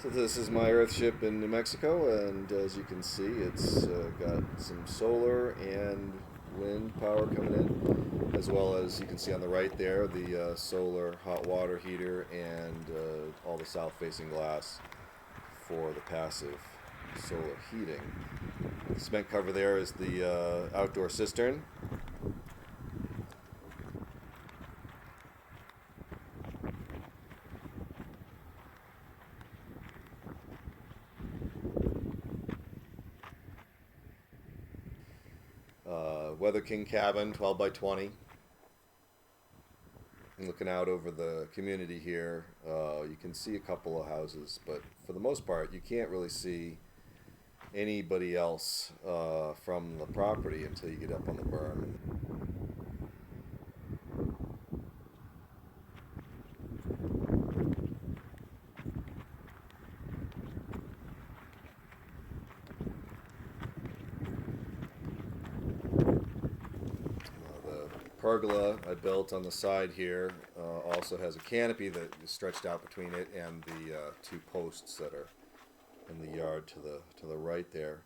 So this is my Earthship in New Mexico, and as you can see, it's got some solar and wind power coming in, as well as you can see on the right there the solar hot water heater and all the south-facing glass for the passive solar heating. The cement cover there is the outdoor cistern. Weather King cabin, 12 by 20. And looking out over the community here, you can see a couple of houses, but for the most part, you can't really see anybody else from the property until you get up on the berm. The pergola I built on the side here also has a canopy that is stretched out between it and the two posts that are in the yard to the right there.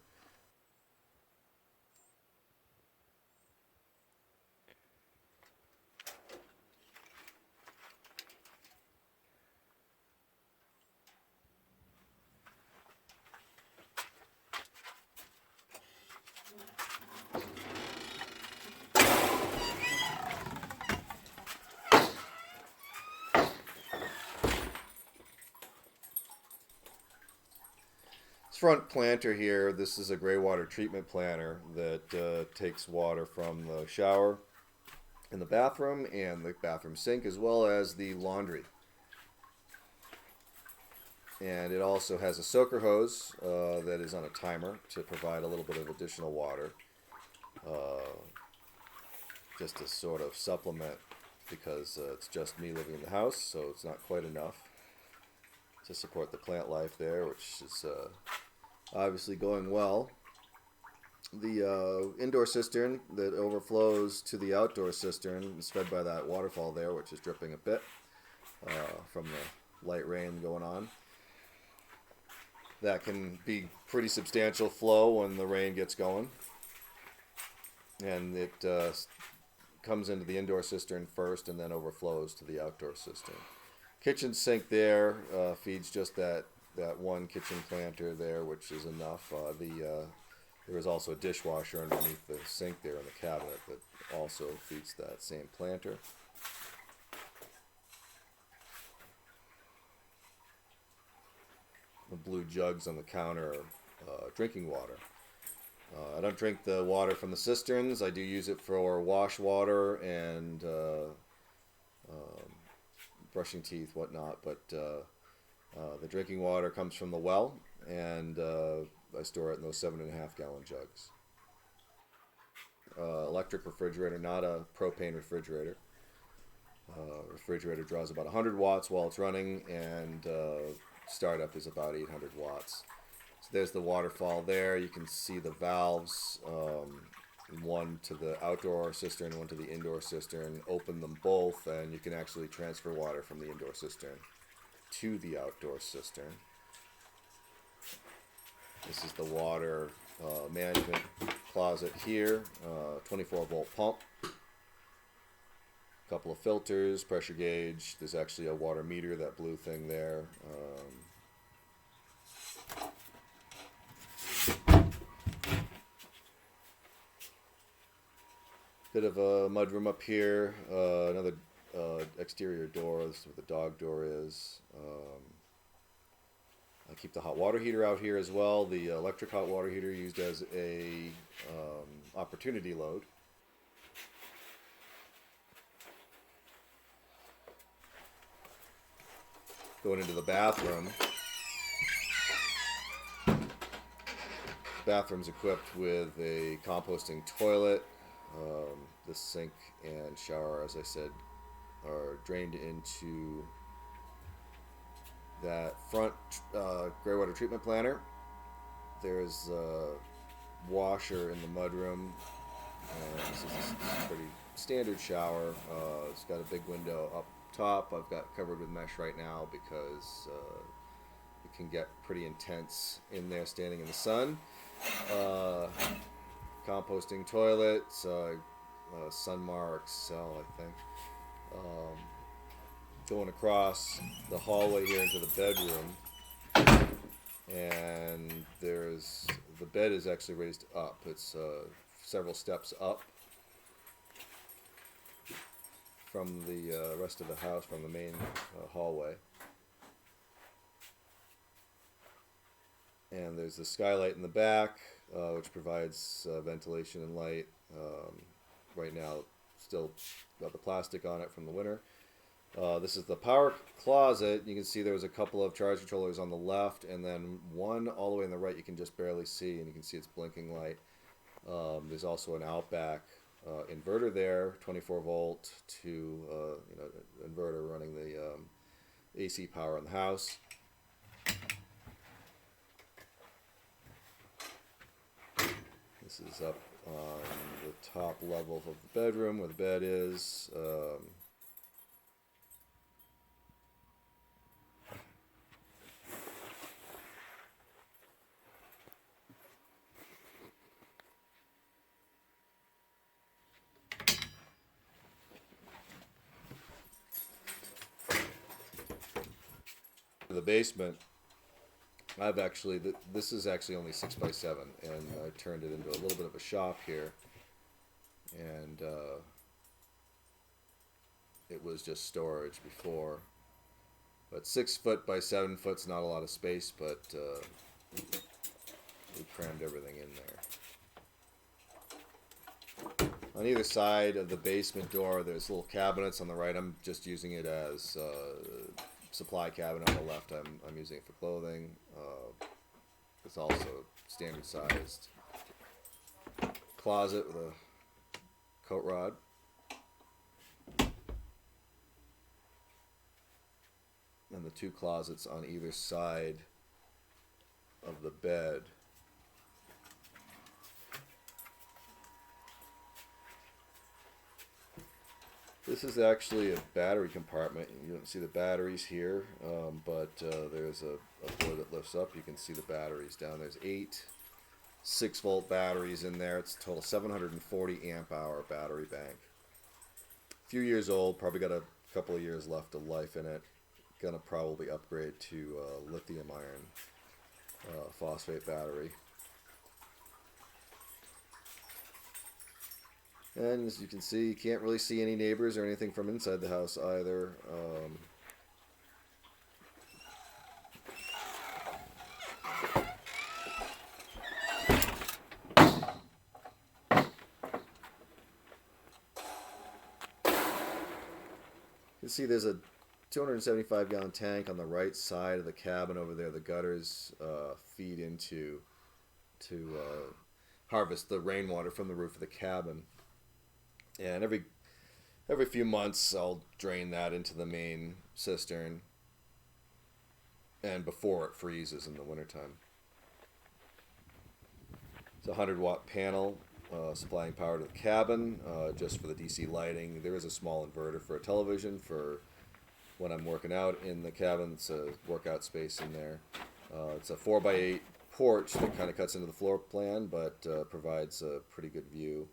This front planter here, this is a gray water treatment planter that takes water from the shower in the bathroom and the bathroom sink, as well as the laundry. And it also has a soaker hose that is on a timer to provide a little bit of additional water, just to sort of supplement, because it's just me living in the house, so it's not quite enough to support the plant life there, which is obviously going well. The indoor cistern that overflows to the outdoor cistern is fed by that waterfall there, which is dripping a bit from the light rain going on. That can be pretty substantial flow when the rain gets going. And it comes into the indoor cistern first and then overflows to the outdoor cistern. Kitchen sink there feeds just that one kitchen planter there, which is enough. There is also a dishwasher underneath the sink there in the cabinet that also feeds that same planter. The blue jugs on the counter are drinking water. I don't drink the water from the cisterns. I do use it for wash water and brushing teeth, whatnot, but the drinking water comes from the well, and I store it in those 7.5 gallon jugs. Electric refrigerator, not a propane refrigerator. Refrigerator draws about 100 watts while it's running, and startup is about 800 watts. So there's the waterfall there. You can see the valves, one to the outdoor cistern, one to the indoor cistern. Open them both, and you can actually transfer water from the indoor cistern to the outdoor cistern. This is the water management closet here, 24 volt pump, a couple of filters, pressure gauge. There's actually a water meter, that blue thing there. Bit of a mudroom up here, another exterior door. This is where the dog door is. I keep the hot water heater out here as well. The electric hot water heater used as a opportunity load. Going into the bathroom. Bathroom's equipped with a composting toilet. The sink and shower, as I said, are drained into that front gray water treatment planter. There's a washer in the mudroom. This is a pretty standard shower. It's got a big window up top. I've got covered with mesh right now because can get pretty intense in there standing in the sun. Composting toilets, Sunmar Excel, I think. Going across the hallway here into the bedroom, and the bed is actually raised up. It's several steps up from the rest of the house, from the main hallway. And there's the skylight in the back, which provides ventilation and light. Right now, still got the plastic on it from the winter. This is the power closet. You can see there was a couple of charge controllers on the left, and then one all the way on the right you can just barely see, and you can see its blinking light. There's also an Outback inverter there, 24 volt to inverter running the AC power in the house. This is up on the top level of the bedroom where the bed is. The basement, this is actually only 6x7, and I turned it into a little bit of a shop here, and it was just storage before, but 6 foot by 7 foot's not a lot of space, but we crammed everything in there. On either side of the basement door there's little cabinets. On the right I'm just using it as supply cabinet. On the left I'm using it for clothing. It's also standard sized closet with a coat rod. And the 2 closets on either side of the bed. This is actually a battery compartment. You don't see the batteries here, but there's a door that lifts up. You can see the batteries down. There's 8 6-volt batteries in there. It's a total 740 amp hour battery bank. A few years old, probably got a couple of years left of life in it. Gonna probably upgrade to lithium iron phosphate battery. And as you can see, you can't really see any neighbors or anything from inside the house either. You can see there's a 275 gallon tank on the right side of the cabin over there. The gutters feed into to harvest the rainwater from the roof of the cabin. And every few months I'll drain that into the main cistern, and before it freezes in the wintertime. It's a 100-watt panel supplying power to the cabin, just for the DC lighting. There is a small inverter for a television for when I'm working out in the cabin. It's a workout space in there. It's a 4x8 porch that kind of cuts into the floor plan, but provides a pretty good view